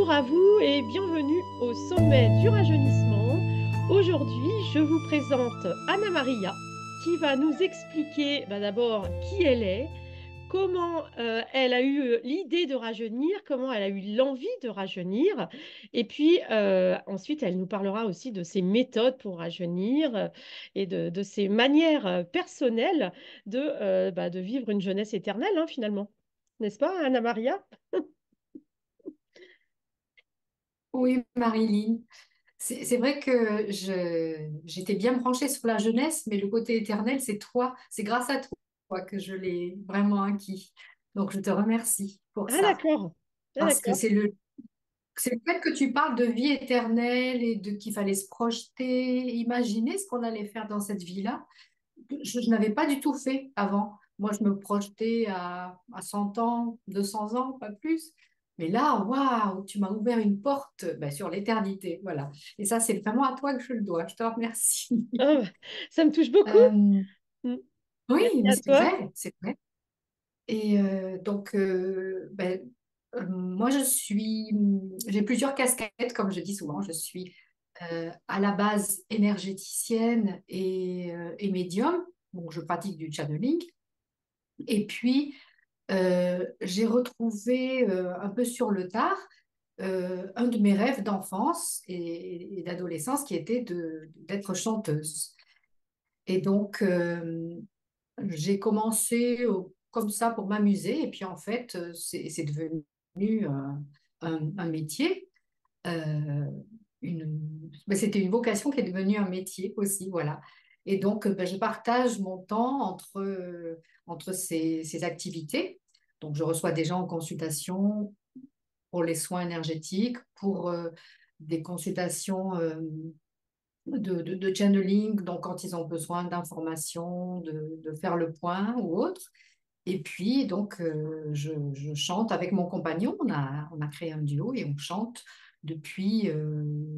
Bonjour à vous et bienvenue au sommet du rajeunissement. Aujourd'hui, je vous présente Anna Maria qui va nous expliquer d'abord qui elle est, comment elle a eu l'idée de rajeunir, comment elle a eu l'envie de rajeunir. Et puis ensuite, elle nous parlera aussi de ses méthodes pour rajeunir et de ses manières personnelles de vivre une jeunesse éternelle, hein, finalement. N'est-ce pas, Anna Maria? Oui, Marilyn. C'est vrai que j'étais bien branchée sur la jeunesse, mais le côté éternel, c'est toi. C'est grâce à toi que je l'ai vraiment acquis. Donc, je te remercie pour Ah ça. d'accord. Ah Parce que d'accord. c'est le fait que tu parles de vie éternelle et de qu'il fallait se projeter, imaginer ce qu'on allait faire dans cette vie-là. Je n'avais pas du tout fait avant. Moi, je me projetais à 100 ans, 200 ans, pas plus. Mais là, waouh, tu m'as ouvert une porte ben, sur l'éternité. Voilà. Et ça, c'est vraiment à toi que je le dois. Je te remercie. Ah, ça me touche beaucoup. Euh, Mm. Merci oui, mais à c'est toi. vrai, c'est vrai. Et moi, j'ai plusieurs casquettes, comme je dis souvent. Je suis à la base énergéticienne et médium. Donc, je pratique du channeling. Et puis, j'ai retrouvé un peu sur le tard un de mes rêves d'enfance et d'adolescence qui était d'être chanteuse. Et donc, j'ai commencé comme ça pour m'amuser. Et puis, en fait, c'est devenu un métier. Euh, C'était une vocation qui est devenue un métier aussi, voilà. Et donc, ben, je partage mon temps entre ces activités. Donc, je reçois des gens en consultation pour les soins énergétiques, pour des consultations de channeling, donc quand ils ont besoin d'informations, de faire le point ou autre. Et puis, donc, je chante avec mon compagnon. On a créé un duo et on chante depuis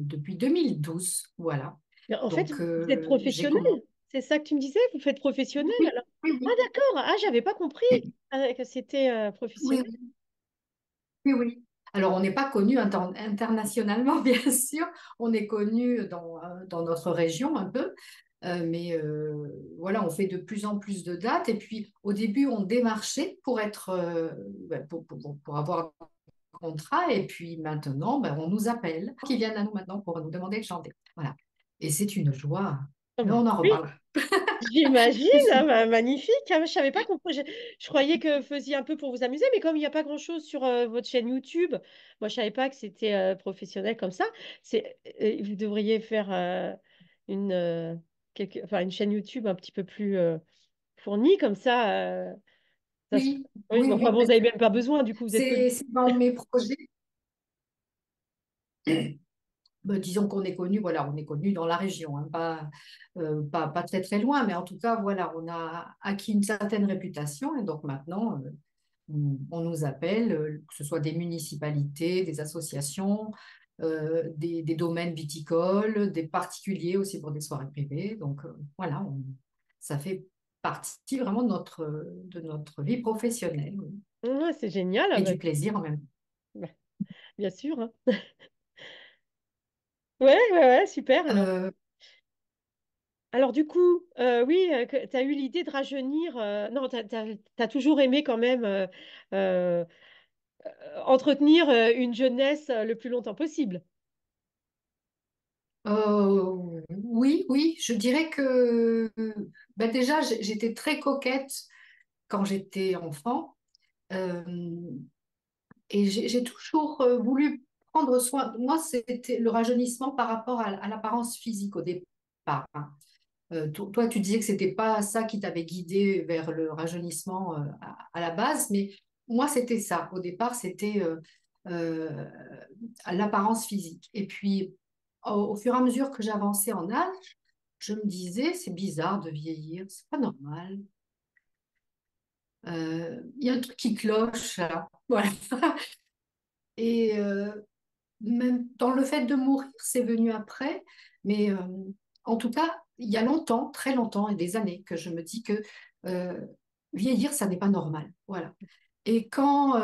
2012. Voilà. Mais en fait, Donc, vous êtes j'ai professionnel. commencé. C'est ça que tu me disais? Vous faites professionnel Oui, alors? oui, Ah oui. d'accord. Ah, j'avais pas compris que c'était Oui, professionnel. oui, oui, oui. Alors, on n'est pas connu internationalement, bien sûr. On est connu dans notre région un peu. Mais voilà, on fait de plus en plus de dates. Et puis, au début, on démarchait pour être, pour avoir contrat et puis maintenant, ben, on nous appelle, qui viennent à nous maintenant pour nous demander de chanter. Voilà. Et c'est une joie. Ah Mais bah on en oui, reparlera. j'imagine. Ah bah, magnifique. Ah, je savais pas je croyais que vous faisiez un peu pour vous amuser, mais comme il n'y a pas grand-chose sur votre chaîne YouTube, moi je savais pas que c'était professionnel comme ça. Vous devriez faire enfin, une chaîne YouTube un petit peu plus fournie comme ça. Ça se- Oui, Oui, oui, mais enfin oui. bon, vous n'avez même pas besoin, du coup, vous êtes connu. C'est dans mes projets. Ben, disons qu'on est connu, voilà, on est connu dans la région, hein, pas très très loin, mais en tout cas, voilà, on a acquis une certaine réputation et donc maintenant, on nous appelle, que ce soit des municipalités, des associations, des domaines viticoles, des particuliers aussi pour des soirées privées. Donc voilà, ça fait partie vraiment de notre vie professionnelle, oui. Ouais, c'est génial. Ah Et bah, du plaisir en même temps. bah, bien sûr, hein. Ouais, ouais, ouais, super. Euh, Alors du coup, oui, tu as eu l'idée de rajeunir. Non, t'as toujours aimé quand même euh, entretenir une jeunesse le plus longtemps possible. oui, oui, je dirais que ben déjà, j'étais très coquette quand j'étais enfant. Euh, Et j'ai toujours voulu prendre soin. Moi, c'était le rajeunissement par rapport à l'apparence physique au départ, hein. Toi, tu disais que c'était pas ça qui t'avait guidé vers le rajeunissement à la base, mais moi, c'était ça. Au départ, c'était euh, l'apparence physique. Et puis, au fur et à mesure que j'avançais en âge, je me disais, c'est bizarre de vieillir, c'est pas normal. Il y a un truc qui cloche là. Voilà. Et même dans le fait de mourir, c'est venu après. Mais en tout cas, il y a longtemps, très longtemps, et des années, que je me dis que euh, vieillir, ça n'est pas normal. Voilà. Et quand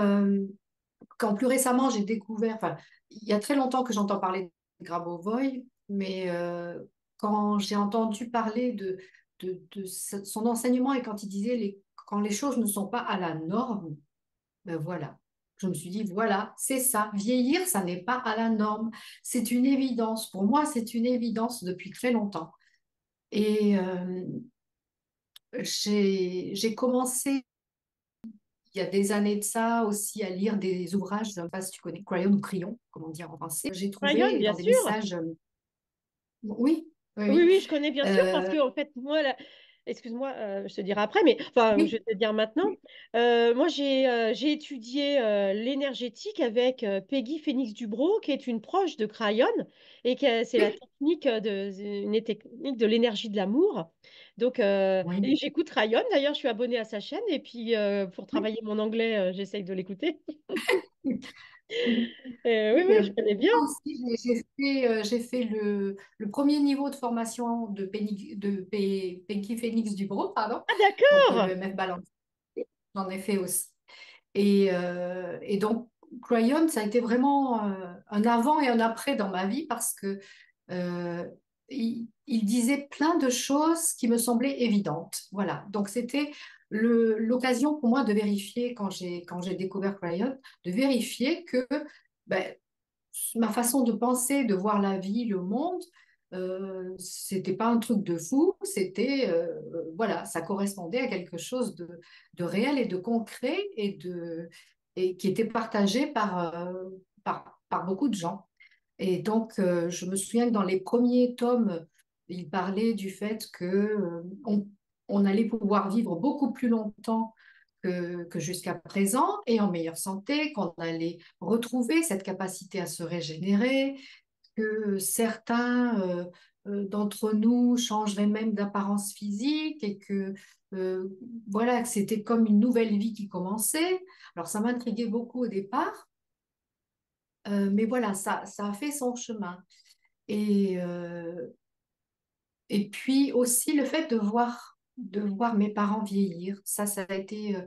plus récemment, j'ai découvert, enfin, il y a très longtemps que j'entends parler de Grabovoi, mais quand j'ai entendu parler de son enseignement et quand il disait quand les choses ne sont pas à la norme, ben voilà. Je me suis dit, voilà, c'est ça. Vieillir, ça n'est pas à la norme. C'est une évidence. Pour moi, c'est une évidence depuis très longtemps. Et j'ai commencé, il y a des années de ça, aussi à lire des ouvrages, je ne sais pas si tu connais, Crayon ou Crayon, comment dire en français. J'ai Ryan, trouvé bien dans des sûr. messages, oui, oui, Oui, oui. oui, je connais bien sûr parce Euh, que, en fait, moi, excuse-moi, je te dirai après, mais enfin, je oui, vais te le dire maintenant. Moi, j'ai étudié l'énergétique avec Peggy Phoenix-Dubrow, qui est une proche de Crayon, et c'est la oui, technique une technique de l'énergie de l'amour. Donc, oui, et j'écoute Crayon, d'ailleurs, je suis abonnée à sa chaîne, et puis pour oui. travailler mon anglais, j'essaye de l'écouter. Oui. Oui, oui, je connais bien. Moi aussi, j'ai fait le premier niveau de formation Peggy Phoenix Dubrow, pardon, Ah, donc d'accord! le MF Balance. J'en ai fait aussi. Et donc, Crayon, ça a été vraiment un avant et un après dans ma vie parce que euh, il disait plein de choses qui me semblaient évidentes. Voilà. Donc, c'était l'occasion pour moi de vérifier, quand j'ai découvert Crayon, de vérifier que ben, ma façon de penser, de voir la vie, le monde, c'était pas un truc de fou, c'était voilà, ça correspondait à quelque chose de réel et de concret et qui était partagé par beaucoup de gens. Et donc, je me souviens que dans les premiers tomes, il parlait du fait que on allait pouvoir vivre beaucoup plus longtemps que jusqu'à présent et en meilleure santé, qu'on allait retrouver cette capacité à se régénérer, que certains d'entre nous changeraient même d'apparence physique et que voilà, que c'était comme une nouvelle vie qui commençait. Alors, ça m'intriguait beaucoup au départ, mais voilà, ça a fait son chemin. Et, euh, et puis aussi le fait de voir mes parents vieillir, ça a été,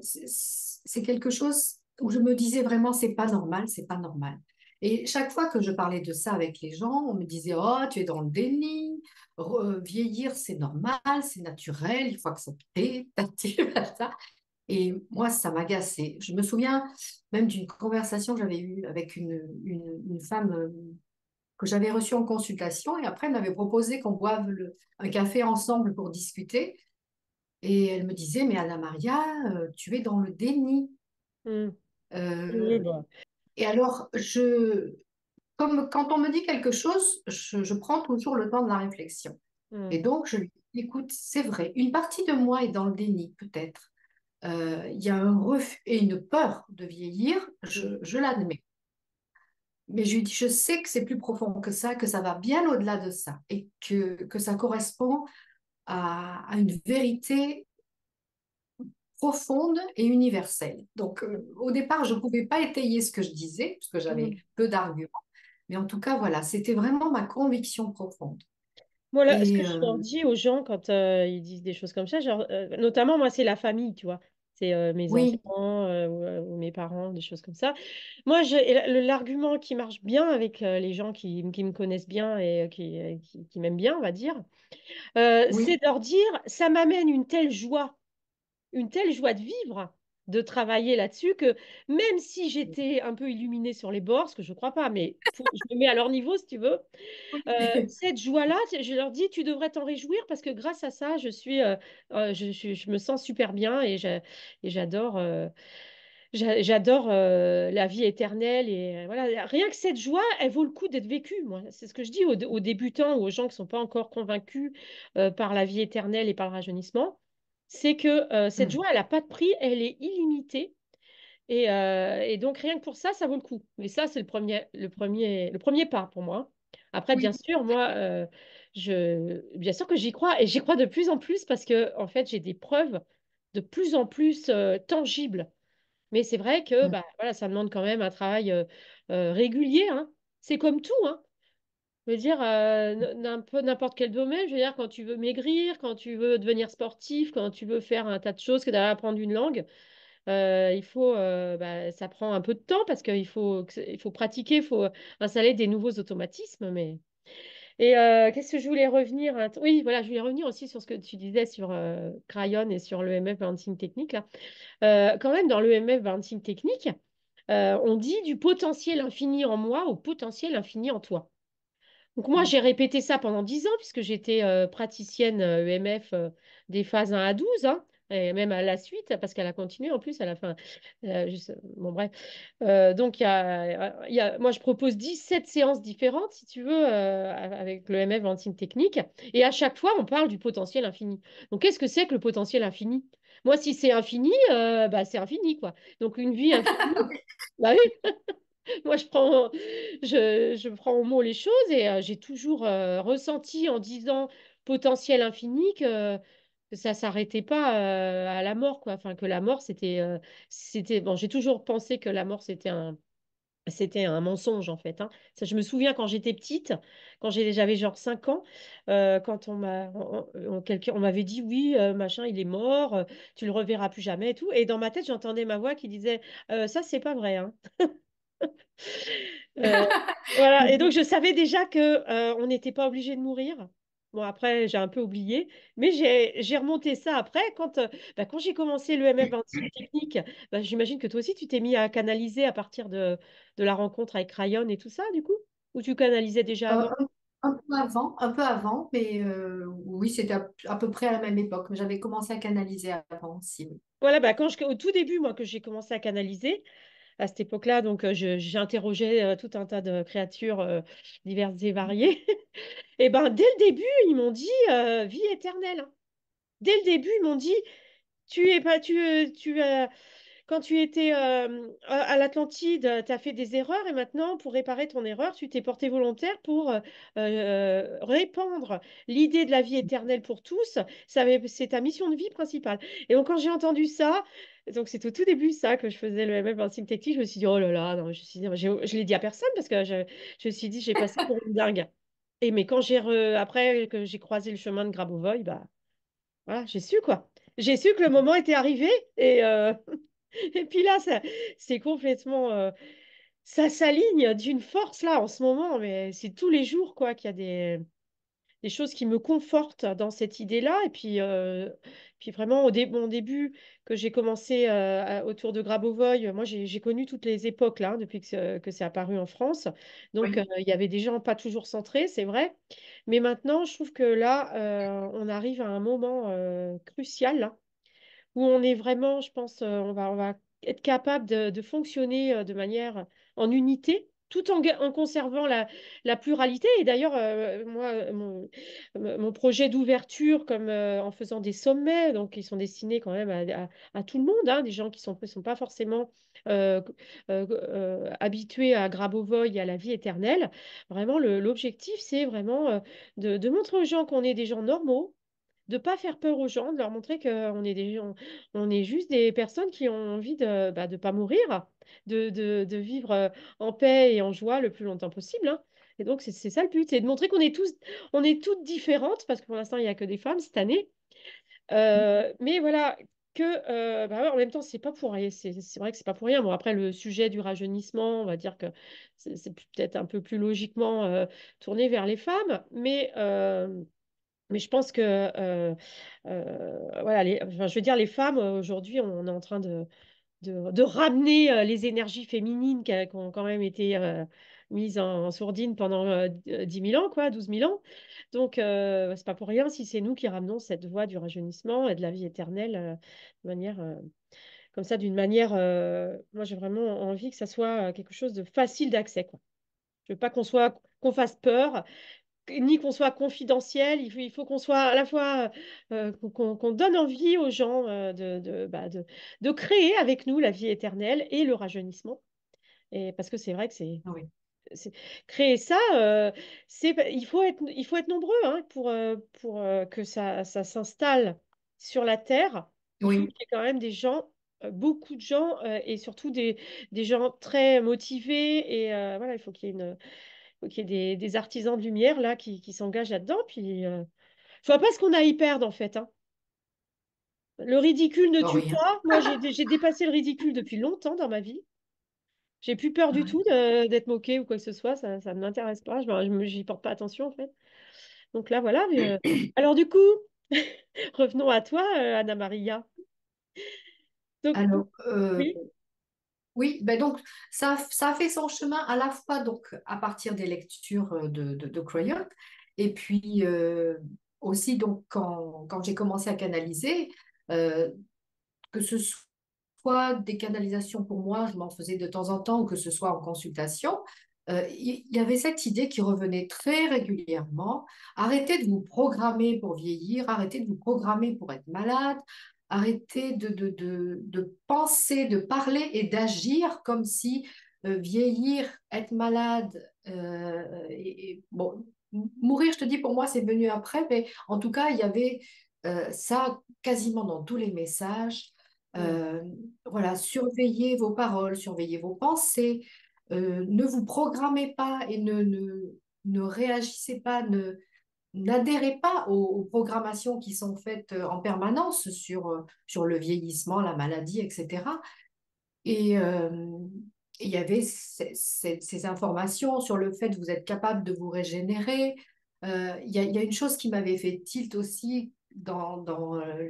c'est quelque chose où je me disais vraiment, c'est pas normal, c'est pas normal. Et chaque fois que je parlais de ça avec les gens, on me disait, oh, tu es dans le déni, vieillir, c'est normal, c'est naturel, il faut accepter, ça. Et moi, ça m'agaçait. Je me souviens même d'une conversation que j'avais eue avec une femme que j'avais reçue en consultation et après, elle m'avait proposé qu'on boive un café ensemble pour discuter. Et elle me disait, mais Anna Maria, tu es dans le déni. Hmm. Oui, Euh, bah. et alors, comme quand on me dit quelque chose, je prends toujours le temps de la réflexion. Hmm. Et donc, je lui dis, écoute, c'est vrai, une partie de moi est dans le déni, peut-être. Il y a un refus et une peur de vieillir, Hmm. je l'admets. Mais je lui dis, je sais que c'est plus profond que ça va bien au-delà de ça, et que ça correspond à une vérité profonde et universelle. Donc, au départ, je ne pouvais pas étayer ce que je disais, parce que j'avais Hmm. peu d'arguments. Mais en tout cas, voilà, c'était vraiment ma conviction profonde. Voilà, ce que Et je leur dis aux gens quand ils disent des choses comme ça, genre, notamment moi, c'est la famille, tu vois. C'est mes oui, enfants ou mes parents, des choses comme ça. Moi, et l'argument qui marche bien avec les gens qui me connaissent bien et qui m'aiment bien, on va dire, c'est oui, de leur dire, ça m'amène une telle joie de vivre, de travailler là-dessus, que même si j'étais un peu illuminée sur les bords, ce que je ne crois pas, mais je me mets à leur niveau, si tu veux, oui, cette joie-là, je leur dis, tu devrais t'en réjouir parce que grâce à ça, je me sens super bien et j'adore j'adore la vie éternelle. Et voilà, rien que cette joie, elle vaut le coup d'être vécue. Moi, c'est ce que je dis aux débutants ou aux gens qui ne sont pas encore convaincus par la vie éternelle et par le rajeunissement. C'est que cette hum, joie, elle n'a pas de prix, elle est illimitée. Et donc, rien que pour ça, ça vaut le coup. Mais ça, c'est le premier pas pour moi. Après, bien oui, sûr, moi, bien sûr que j'y crois et j'y crois de plus en plus parce que, en fait, j'ai des preuves de plus en plus tangibles. Mais c'est vrai que hum, bah, voilà, ça demande quand même un travail régulier, hein. C'est comme tout, hein. Je veux dire, un peu n'importe quel domaine. Je veux dire, quand tu veux maigrir, quand tu veux devenir sportif, quand tu veux faire un tas de choses, que d'aller apprendre une langue. Ça prend un peu de temps parce il faut pratiquer, il faut installer des nouveaux automatismes. Qu'est-ce que je voulais revenir? Oui, voilà, je voulais revenir aussi sur ce que tu disais sur Crayon et sur l'EMF Balancing Technique, là. Quand même, dans l'EMF Balancing Technique, on dit du potentiel infini en moi au potentiel infini en toi. Donc moi, j'ai répété ça pendant 10 ans, puisque j'étais praticienne EMF des phases 1 à 12, hein, et même à la suite, parce qu'elle a continué en plus à la fin. Bon, bref. Moi, je propose 17 séances différentes, si tu veux, avec le EMF en team technique, et à chaque fois, on parle du potentiel infini. Donc, qu'est-ce que c'est que le potentiel infini? Moi, si c'est infini, c'est infini, quoi. Donc, une vie infinie, bah oui, moi, je prends au mot les choses et j'ai toujours ressenti en disant potentiel infini que ça s'arrêtait pas à la mort, quoi. Enfin, que la mort, bon, j'ai toujours pensé que la mort, c'était un mensonge, en fait, hein. Ça, je me souviens quand j'étais petite, j'avais genre 5 ans, quand on m'avait dit, oui, machin, il est mort, tu le reverras plus jamais et tout. Et dans ma tête, j'entendais ma voix qui disait, ça, c'est pas vrai, hein. Euh, voilà, et donc je savais déjà que on n'était pas obligé de mourir. Bon, après, j'ai un peu oublié, mais j'ai remonté ça après quand j'ai commencé le MF26 technique. J'imagine que toi aussi, tu t'es mis à canaliser à partir de la rencontre avec Ryan et tout ça, du coup? Ou tu canalisais déjà Euh, avant? un, un peu avant, mais oui, c'était à peu près à la même époque. Mais j'avais commencé à canaliser avant aussi. Oui. Voilà, au tout début, moi, que j'ai commencé à canaliser, à cette époque-là, donc j'ai interrogé tout un tas de créatures diverses et variées. Et ben, dès le début, ils m'ont dit vie éternelle, hein. Dès le début, ils m'ont dit tu es pas, quand tu étais à l'Atlantide, tu as fait des erreurs et maintenant, pour réparer ton erreur, tu t'es porté volontaire pour répandre l'idée de la vie éternelle pour tous. C'est ta mission de vie principale. Et donc, quand j'ai entendu ça, donc c'est au tout début ça que je faisais le MF Balancing Technique, je me suis dit, oh là là, non, je me suis dit, je l'ai dit à personne parce que je me suis dit, j'ai passé pour une dingue. Et mais après que j'ai croisé le chemin de Grabovoi, bah voilà, j'ai su quoi. J'ai su que le moment était arrivé et puis là, c'est complètement, ça s'aligne d'une force là en ce moment, mais c'est tous les jours quoi qu'il y a des choses qui me confortent dans cette idée-là. Puis vraiment, mon début, que j'ai commencé autour de Grabovoi, moi j'ai connu toutes les époques là, hein, depuis que c'est apparu en France. Donc Oui, il y avait des gens pas toujours centrés, c'est vrai. Mais maintenant, je trouve que là, on arrive à un moment crucial là, où on est vraiment, je pense, on va être capable de fonctionner de manière en unité, tout en conservant la pluralité. Et d'ailleurs, moi, mon projet d'ouverture, comme en faisant des sommets, donc qui sont destinés quand même à tout le monde, hein, des gens qui sont pas forcément habitués à Grabovoi et à la vie éternelle. Vraiment, l'objectif, c'est vraiment de montrer aux gens qu'on est des gens normaux, de pas faire peur aux gens, de leur montrer qu'on est on est juste des personnes qui ont envie de pas mourir, de vivre en paix et en joie le plus longtemps possible, hein. Et donc, c'est ça le but, c'est de montrer on est toutes différentes, parce que pour l'instant, il n'y a que des femmes cette année. Mais voilà, ouais, en même temps, c'est pas pour rien. C'est vrai que c'est pas pour rien. Bon, après, le sujet du rajeunissement, on va dire que c'est peut-être un peu plus logiquement tourné vers les femmes, mais je pense que, voilà, enfin, je veux dire, les femmes, aujourd'hui, on est en train de ramener les énergies féminines qui ont quand même été mises en sourdine pendant 10 000 ans, quoi, 12 000 ans. Donc, c'est pas pour rien si c'est nous qui ramenons cette voie du rajeunissement et de la vie éternelle de manière, comme ça, d'une manière. Moi, j'ai vraiment envie que ça soit quelque chose de facile d'accès, quoi. Je veux pas qu'on fasse peur, ni qu'on soit confidentiel, il faut qu'on soit à la fois, qu'on donne envie aux gens de créer avec nous la vie éternelle et le rajeunissement. Et parce que c'est vrai que oui, c'est- créer ça, il faut être nombreux hein, pour que ça s'installe sur la Terre. Il faut oui, qu'il y ait quand même des gens, beaucoup de gens, et surtout des gens très motivés. Et voilà, il faut qu'il y ait faut qu'il y ait des artisans de lumière là qui s'engagent là-dedans. Puis, je vois pas ce qu'on a à y perdre en fait, hein. Le ridicule ne tue Rien. pas. Moi, j'ai dépassé le ridicule depuis longtemps dans ma vie. J'ai plus peur du Ouais. tout d'être moquée ou quoi que ce soit. Ça ne m'intéresse pas. J'y porte pas attention, en fait. Donc là, voilà. Alors, du coup, revenons à toi, Anna Maria. Donc, Alors, oui. oui, ben donc ça a fait son chemin à la fois donc à partir des lectures de Crayon et puis aussi donc quand j'ai commencé à canaliser, euh, que ce soit des canalisations pour moi, je m'en faisais de temps en temps, ou que ce soit en consultation, il y avait cette idée qui revenait très régulièrement. Arrêtez de vous programmer pour vieillir, arrêtez de vous programmer pour être malade, arrêtez de penser, de parler et d'agir comme si vieillir, être malade, bon, mourir, je te dis, pour moi, c'est venu après, mais en tout cas, il y avait ça quasiment dans tous les messages. Mm. Euh, voilà, surveillez vos paroles, surveillez vos pensées, ne vous programmez pas et ne réagissez pas, n'adhérez pas aux programmations qui sont faites en permanence sur le vieillissement, la maladie, etc. Et il y avait ces informations sur le fait que vous êtes capable de vous régénérer. Il y a une chose qui m'avait fait tilt aussi dans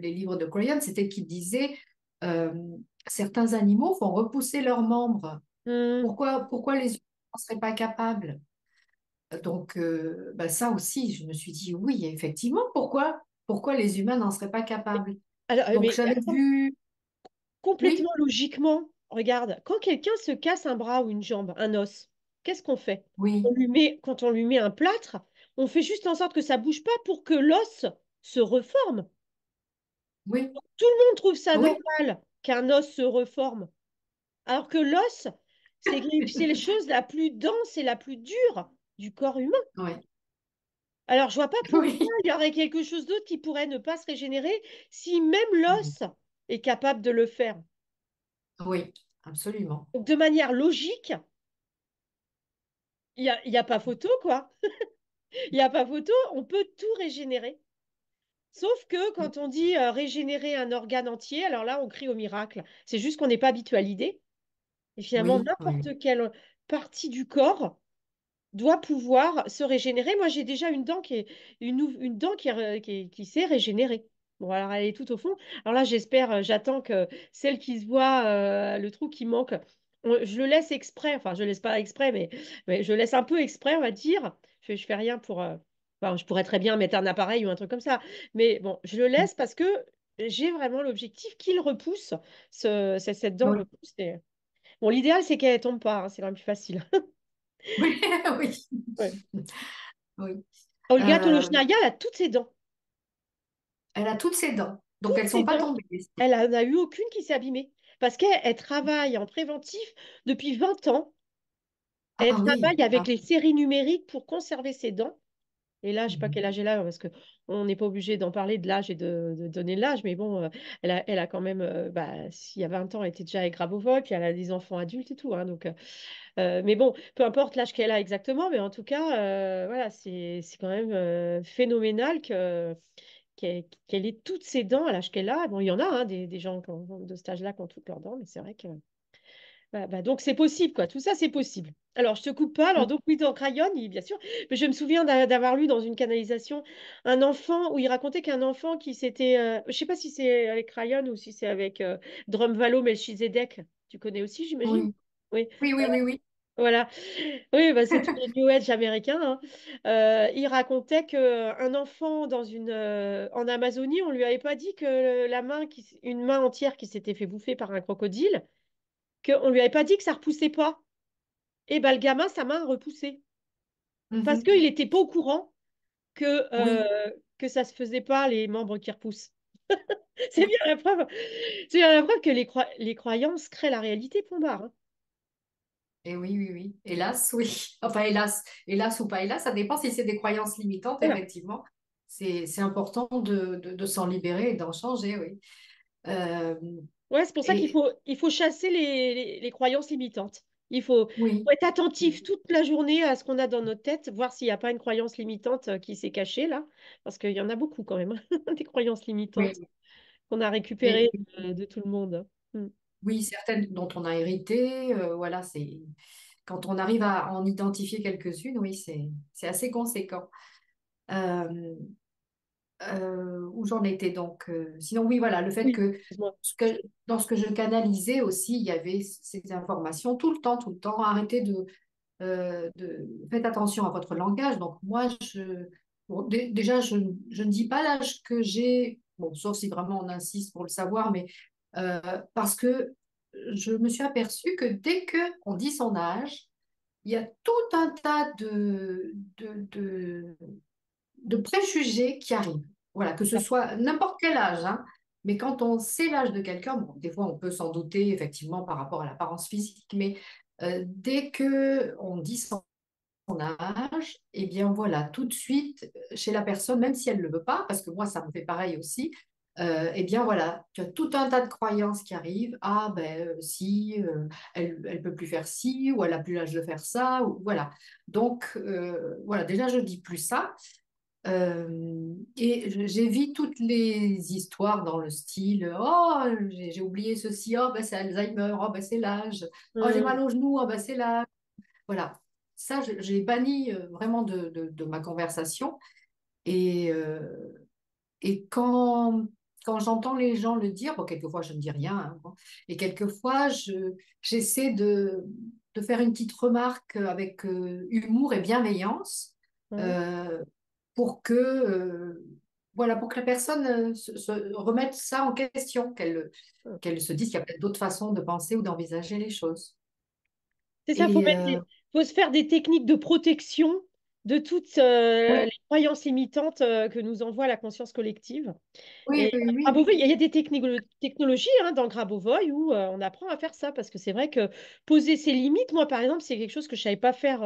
les livres de Crayon, c'était qu'il disait euh, certains animaux font repousser leurs membres. Mm. Pourquoi les humains n'en seraient pas capables? Donc, bah, ça aussi, je me suis dit, oui, effectivement, pourquoi les humains n'en seraient pas capables? Alors, Donc, mais j'avais attends, vu, complètement oui, logiquement, regarde, quand quelqu'un se casse un bras ou une jambe, un os, qu'est-ce qu'on fait? oui, Quand on lui met un plâtre, on fait juste en sorte que ça bouge pas pour que l'os se reforme. oui, Tout le monde trouve ça oui. normal qu'un os se reforme, alors que l'os, c'est la chose la plus dense et la plus dure du corps humain. Oui, Alors, je vois pas pourquoi oui, il y aurait quelque chose d'autre qui pourrait ne pas se régénérer si même oui, l'os est capable de le faire. oui, absolument. Donc, de manière logique, il y a pas photo, quoi. Il n'y a pas photo, on peut tout régénérer. Sauf que quand on dit régénérer un organe entier, alors là, on crie au miracle. C'est juste qu'on n'est pas habitué à l'idée. Et finalement, Oui, oui, n'importe quelle partie du corps doit pouvoir se régénérer. Moi, j'ai déjà une dent qui s'est régénérée. Bon, alors elle est tout au fond. Alors là, j'attends que celle qui se voit, le trou qui manque, je le laisse exprès. Enfin, je laisse pas exprès, mais je laisse un peu exprès, on va dire. Je fais rien pour. Enfin, je pourrais très bien mettre un appareil ou un truc comme ça. Mais bon, je le laisse parce que j'ai vraiment l'objectif qu'il repousse. Cette dent oui, repousse. Bon, l'idéal, c'est qu'elle tombe pas, hein, c'est quand même plus facile. oui, oui, Ouais. oui. Olga Euh, Tolochnaïa, elle a toutes ses dents. elle a toutes ses dents, donc Toutes elles ses sont pas dents. tombées. Elle n'en a eu aucune qui s'est abîmée. Parce qu'elle travaille en préventif depuis 20 ans. Elle Ah oui, travaille avec ah, les séries numériques pour conserver ses dents. Et là, je sais pas mhm. quel âge elle a, parce que on n'est pas obligé d'en parler de l'âge et de donner l'âge. Mais bon, elle a quand même, s'il y a 20 ans, elle était déjà gravovol, puis elle a des enfants adultes et tout, hein, donc, mais bon, peu importe l'âge qu'elle a exactement, mais en tout cas, voilà, c'est quand même phénoménal qu'elle ait toutes ses dents à l'âge qu'elle a. Bon, il y en a hein, des gens de cet âge-là qui ont toutes leurs dents, mais c'est vrai que. Donc c'est possible, quoi. Tout ça, c'est possible. Alors, je te coupe pas. Alors, donc, oui, dans Crayon, bien sûr. Mais je me souviens d'avoir lu dans une canalisation un enfant où il racontait qu'un enfant qui s'était. Je sais pas si c'est avec Crayon ou si c'est avec Drumvalo Melchizedek. Tu connais aussi, j'imagine? Oui, Oui. oui, oui, oui, oui. Voilà. Oui, bah, c'est tous les New Age américains, hein. Il racontait qu'un enfant en Amazonie, on lui avait pas dit que une main entière qui s'était fait bouffer par un crocodile, qu'on lui avait pas dit que ça repoussait pas. Et ben, le gamin, sa main a repoussé. Parce Mhm. qu'il n'était pas au courant Oui, que ça se faisait pas, les membres qui repoussent. C'est oui. bien la preuve. C'est bien la preuve que les croyances créent la réalité, point barre, hein. Et oui, oui, oui. Hélas, oui. Enfin, hélas ou pas hélas, ça dépend si c'est des croyances limitantes, Voilà. effectivement. C'est important de s'en libérer et d'en changer, oui. Euh, Ouais, c'est pour ça et il faut chasser les croyances limitantes. oui, Faut être attentif toute la journée à ce qu'on a dans notre tête, voir s'il n'y a pas une croyance limitante qui s'est cachée là, parce qu'il y en a beaucoup quand même, des croyances limitantes. oui, qu'on a Et récupérées de tout le monde. Mm. oui, certaines dont on a hérité, voilà, c'est quand on arrive à en identifier quelques-unes, oui, c'est assez conséquent. Euh, où j'en étais donc. Sinon, oui, voilà, le fait Oui, que, excuse-moi. dans ce que je canalisais aussi, il y avait ces informations tout le temps. Arrêtez faites attention à votre langage. Donc, moi, bon, déjà, je ne dis pas l'âge que j'ai, bon, sauf si vraiment on insiste pour le savoir, mais euh, parce que je me suis aperçue que dès qu'on dit son âge, il y a tout un tas de préjugés qui arrivent. Voilà, que ce soit n'importe quel âge, hein, mais quand on sait l'âge de quelqu'un, bon, des fois on peut s'en douter effectivement par rapport à l'apparence physique, mais dès que on dit son âge, eh bien voilà, tout de suite chez la personne, même si elle ne le veut pas, parce que moi ça me fait pareil aussi, eh bien voilà, tu as tout un tas de croyances qui arrivent. Ah ben si, elle peut plus faire ci, ou elle a plus l'âge de faire ça, ou voilà. Donc voilà, déjà je dis plus ça. Et j'évite toutes les histoires dans le style oh, j'ai oublié ceci, oh, ben, c'est Alzheimer, oh, ben, c'est l'âge, oh, j'ai mal Mm. au genou, oh, ben, c'est l'âge. Voilà. Ça, j'ai banni vraiment de ma conversation. Et, et quand j'entends les gens le dire, bon, quelquefois je ne dis rien, hein, bon, et quelquefois j'essaie de faire une petite remarque avec humour et bienveillance. Ouais. euh, pour que, voilà, pour que la personne se remette ça en question, qu'elle se dise qu'il y a peut-être d'autres façons de penser ou d'envisager les choses. C'est ça, Et faut se faire des techniques de protection de toutes oui, les croyances limitantes que nous envoie la conscience collective. oui, Et oui, oui, Grabovoi, il y a des technologies hein, dans Grabovoi où on apprend à faire ça parce que c'est vrai que poser ses limites, moi par exemple, c'est quelque chose que je savais pas faire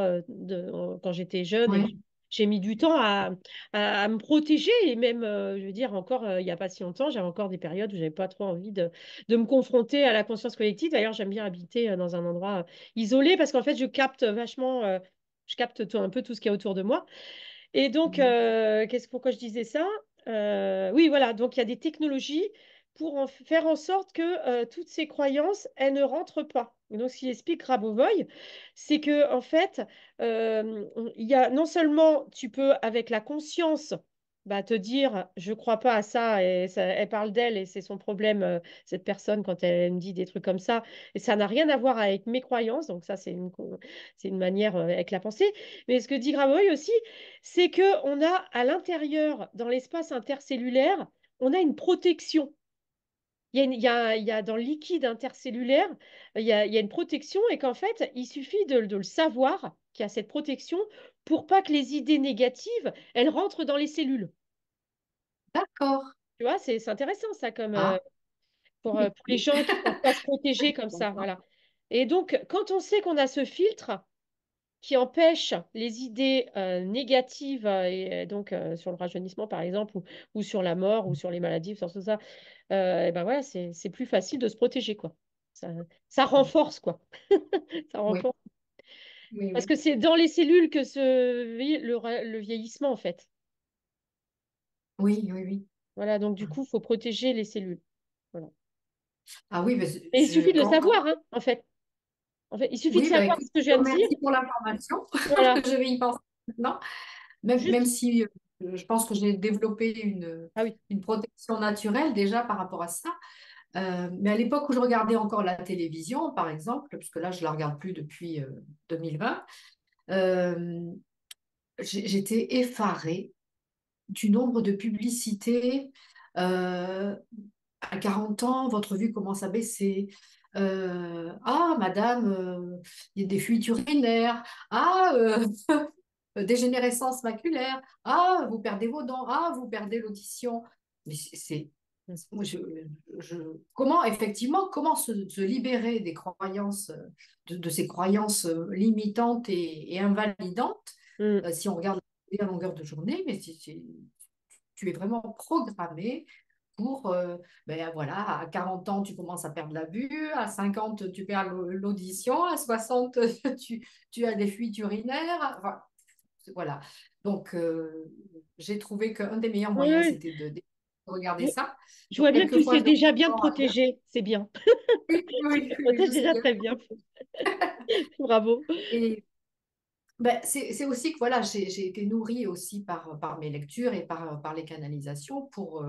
quand j'étais jeune et que oui, j'ai mis du temps à me protéger et même, je veux dire, encore il n'y a pas si longtemps, j'avais encore des périodes où j'avais pas trop envie de me confronter à la conscience collective. D'ailleurs, j'aime bien habiter dans un endroit isolé parce qu'en fait, je capte vachement, je capte un peu tout ce qu'il y a autour de moi. Et donc, oui. pourquoi je disais ça? Oui, voilà, donc il y a des technologies pour faire en sorte que toutes ces croyances, elles ne rentrent pas. Et donc, ce qui explique Rabovoy, c'est que en fait, il y a non seulement tu peux, avec la conscience, bah, te dire, je crois pas à ça, et elle parle d'elle, et c'est son problème, cette personne, quand elle me dit des trucs comme ça, et ça n'a rien à voir avec mes croyances, donc ça, c'est une manière avec la pensée. Mais ce que dit Gravoy aussi, c'est que on a à l'intérieur, dans l'espace intercellulaire, on a une protection. Il y a dans le liquide intercellulaire, il y a une protection et qu'en fait, il suffit de le savoir qu'il y a cette protection pour pas que les idées négatives, elles rentrent dans les cellules. D'accord. Tu vois, c'est intéressant ça comme Ah, pour les gens qui ne savent pas se protéger comme ça, voilà. Et donc, quand on sait qu'on a ce filtre, qui empêche les idées négatives, et donc sur le rajeunissement par exemple, ou sur la mort, ou sur les maladies, sur tout ça, et ben voilà, c'est plus facile de se protéger, quoi. Ça, ça renforce, quoi. Ça oui, renforce. oui, Parce oui, que c'est dans les cellules que le vieillissement, en fait. oui, oui, oui. Voilà, donc du coup, il faut protéger les cellules. Voilà. Ah oui, Et il suffit de le quand, savoir, hein, en fait. En fait, il suffit de oui, bah, savoir écoute, ce que je je te viens de dire. remercie pour l'information. Voilà. Je vais y penser maintenant. Même Juste. si je pense que j'ai développé Ah oui. une protection naturelle déjà par rapport à ça. Mais à l'époque où je regardais encore la télévision, par exemple, puisque là, je ne la regarde plus depuis 2020, euh, j'étais effarée du nombre de publicités. euh, à 40 ans, votre vue commence à baisser. Ah, madame, il y a des fuites urinaires. Ah, dégénérescence maculaire. Ah, vous perdez vos dents. Ah, vous perdez l'audition. Mais moi, comment, effectivement, comment se libérer des croyances, de ces croyances limitantes et invalidantes, Mm. si on regarde à longueur de journée, mais tu es vraiment programmé pour, ben voilà, à 40 ans, tu commences à perdre la vue, à 50, tu perds l'audition, à 60, tu as des fuites urinaires. Enfin, voilà. Donc, j'ai trouvé qu'un des meilleurs Oui, moyens, oui. c'était de regarder Je, ça. je Donc, vois bien que tu quelquefois, sais je déjà bien te reprends ailleurs. protéger. C'est bien. Oui, Tu oui, te oui, protèges je sais déjà bien. très bien. Bravo. Et ben, c'est aussi que voilà, j'ai été nourrie aussi par mes lectures et par les canalisations pour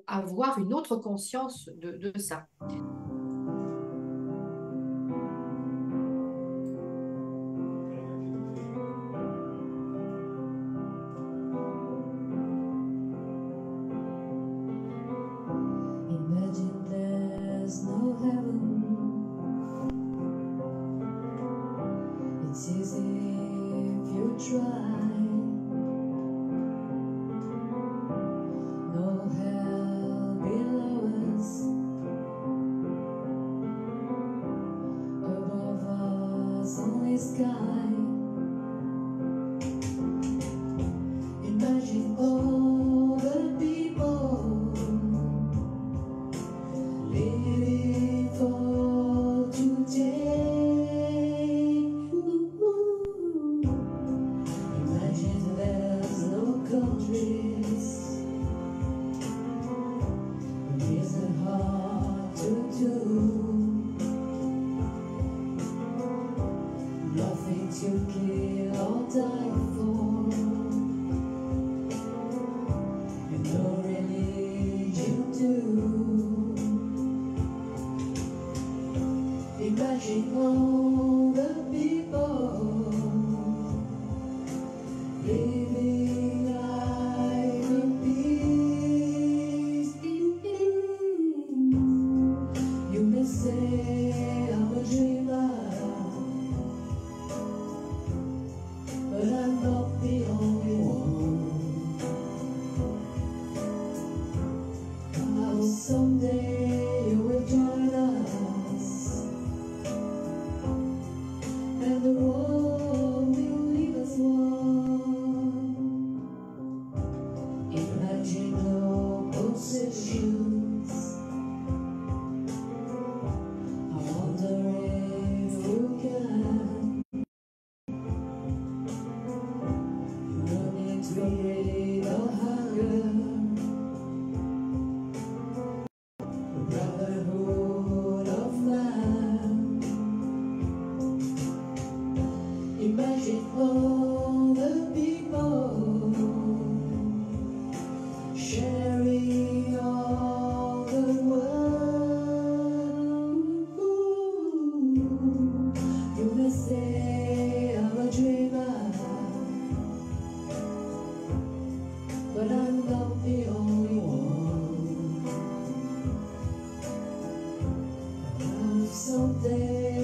avoir une autre conscience de ça. Imagine there's no heaven. It's easy if you try. No hell below us. Above us, only sky. Imagine all the people living for today. Imagine there's no countries. It isn't hard to do. Nothing to kill or die for. And no religion too. Imagine all the people living life in peace. You may say I'm a dreamer, but I'm not the only one. How someday you will join us, and the world will leave us one. Imagine no possessions. I wonder if you can. You don't need to be or hunger. The brotherhood of man. Imagine all the people sharing all the world. You may say I'm a dreamer, but I'm not the only one. Someday